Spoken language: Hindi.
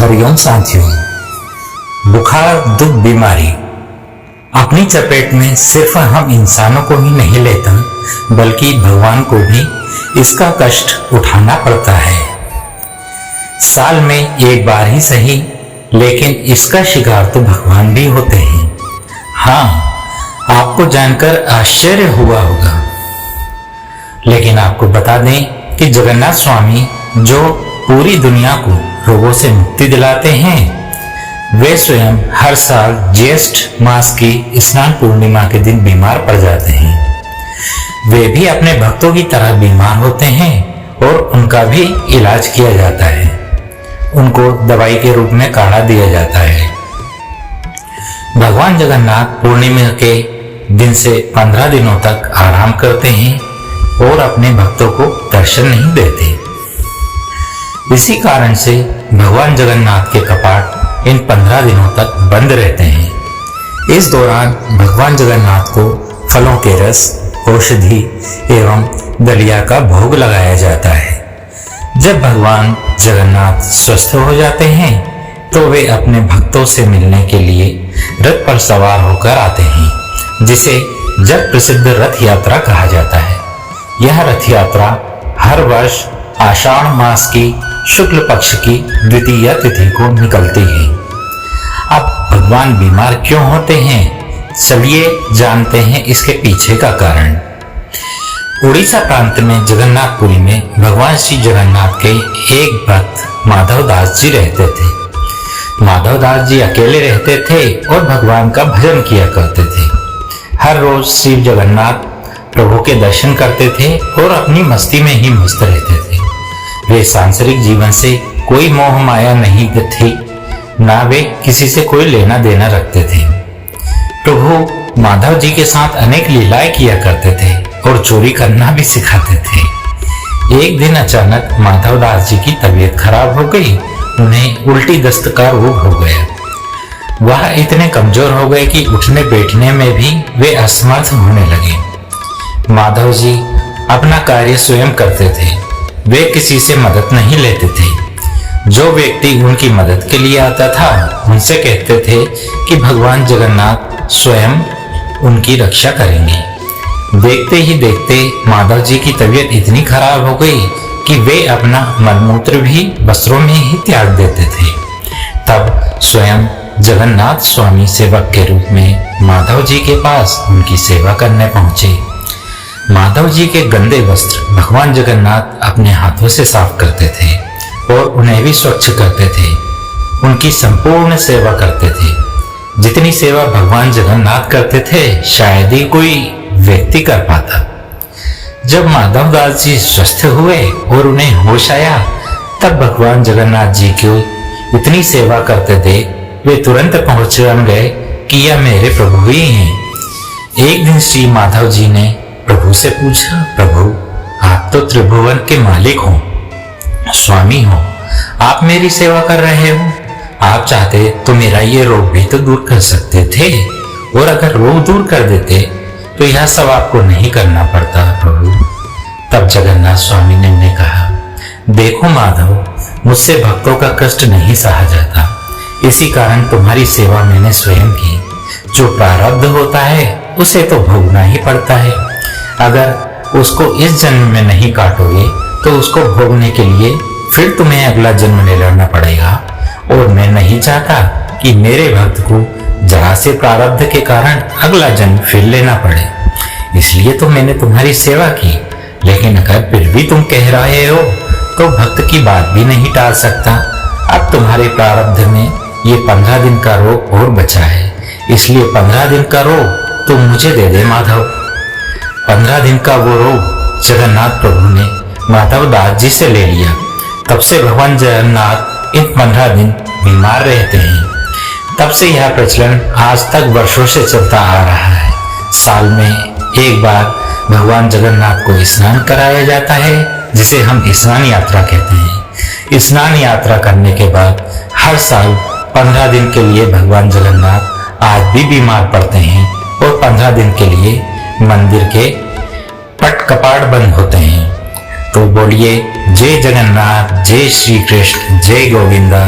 हरिओम साथियों, बुखार दुख बीमारी अपनी चपेट में सिर्फ हम इंसानों को ही नहीं लेता, बल्कि भगवान को भी इसका कष्ट उठाना पड़ता है। साल में एक बार ही सही, लेकिन इसका शिकार तो भगवान भी होते हैं। हाँ, आपको जानकर आश्चर्य हुआ होगा, लेकिन आपको बता दें कि जगन्नाथ स्वामी जो पूरी दुनिया को रोगों से मुक्ति दिलाते हैं, वे स्वयं हर साल ज्येष्ठ मास की स्नान पूर्णिमा के दिन बीमार पड़ जाते हैं। वे भी अपने भक्तों की तरह बीमार होते हैं और उनका भी इलाज किया जाता है। उनको दवाई के रूप में काढ़ा दिया जाता है। भगवान जगन्नाथ पूर्णिमा के दिन से 15 दिनों तक आराम करते हैं और अपने भक्तों को दर्शन नहीं देते। इसी कारण से भगवान जगन्नाथ के कपाट इन 15 दिनों तक बंद रहते हैं। इस दौरान भगवान जगन्नाथ को फलों के रस, औषधि एवं दलिया का भोग लगाया जाता है। जब भगवान जगन्नाथ स्वस्थ हो जाते हैं तो वे अपने भक्तों से मिलने के लिए रथ पर सवार होकर आते हैं, जिसे जग प्रसिद्ध रथ यात्रा कहा जाता है। यह रथ यात्रा हर वर्ष आषाढ़ मास की शुक्ल पक्ष की द्वितीय तिथि को निकलती है। अब भगवान बीमार क्यों होते हैं, चलिए जानते हैं इसके पीछे का कारण। उड़ीसा प्रांत में जगन्नाथपुरी में भगवान श्री जगन्नाथ के एक भक्त माधव दास जी रहते थे। माधव दास जी अकेले रहते थे और भगवान का भजन किया करते थे। हर रोज श्री जगन्नाथ प्रभु के दर्शन करते थे और अपनी मस्ती में ही मस्त रहते थे। वे सांसारिक जीवन से कोई मोह माया नहीं थी, ना वे किसी से कोई लेना देना रखते थे। प्रभु माधव जी के साथ अनेक लीलाएं किया करते थे और चोरी करना भी सिखाते थे। एक दिन अचानक माधव दास जी की तबीयत खराब हो गई। उन्हें उल्टी दस्त का रोग हो गया। वह इतने कमजोर हो गए कि उठने बैठने में भी वे असमर्थ होने लगे। माधव जी अपना कार्य स्वयं करते थे। वे किसी से मदद नहीं लेते थे। जो व्यक्ति उनकी मदद के लिए आता था, उनसे कहते थे कि भगवान जगन्नाथ स्वयं उनकी रक्षा करेंगे। देखते ही देखते माधव जी की तबीयत इतनी खराब हो गई कि वे अपना मलमूत्र भी वस्त्रों में ही त्याग देते थे। तब स्वयं जगन्नाथ स्वामी सेवक के रूप में माधव जी के पास उनकी सेवा करने पहुंचे। माधव जी के गंदे वस्त्र भगवान जगन्नाथ अपने हाथों से साफ करते थे और उन्हें भी स्वच्छ करते थे। उनकी संपूर्ण सेवा करते थे। जितनी सेवा भगवान जगन्नाथ करते थे, शायद ही कोई व्यक्ति कर पाता। जब माधव दास जी स्वस्थ हुए और उन्हें होश आया, तब भगवान जगन्नाथ जी को इतनी सेवा करते थे, वे तुरंत पहचान गए कि यह मेरे प्रभु ही हैं। एक दिन श्री माधव जी ने प्रभु से पूछा, प्रभु आप तो त्रिभुवन के मालिक हो, स्वामी हो, आप मेरी सेवा कर रहे हो। आप चाहते तो मेरा ये रोग भी तो दूर कर सकते थे, और अगर रोग दूर कर देते तो यह सब आपको नहीं करना पड़ता प्रभु। तब जगन्नाथ स्वामी ने उन्हें कहा, देखो माधव, मुझसे भक्तों का कष्ट नहीं सहा जाता, इसी कारण तुम्हारी सेवा मैंने स्वयं की। जो प्रारब्ध होता है उसे तो भोगना ही पड़ता है। अगर उसको इस जन्म में नहीं काटोगे तो उसको भोगने के लिए फिर तुम्हें अगला जन्म ले लेना पड़ेगा, और मैं नहीं चाहता कि मेरे भक्त को जरा से प्रारब्ध के कारण अगला जन्म फिर लेना पड़े। इसलिए तो मैंने तुम्हारी सेवा की। लेकिन अगर फिर भी तुम कह रहे हो तो भक्त की बात भी नहीं टाल सकता। अब तुम्हारे प्रारब्ध में ये 15 दिन का रोग और बचा है, इसलिए 15 दिन का रोग तुम मुझे दे दे माधव। 15 दिन का वो रोग जगन्नाथ प्रभु ने माधव दास जी से ले लिया। तब से भगवान जगन्नाथ इन 15 दिन बीमार रहते हैं। तब से यह प्रचलन आज तक वर्षों से चलता आ रहा है। साल में एक बार भगवान जगन्नाथ को स्नान कराया जाता है, जिसे हम स्नान यात्रा कहते हैं। स्नान यात्रा करने के बाद हर साल 15 दिन के लिए भगवान जगन्नाथ आज भी बीमार पड़ते हैं और 15 दिन के लिए मंदिर के पट कपाट बंद होते हैं। तो बोलिए जय जगन्नाथ, जय श्री कृष्ण, जय गोविंदा।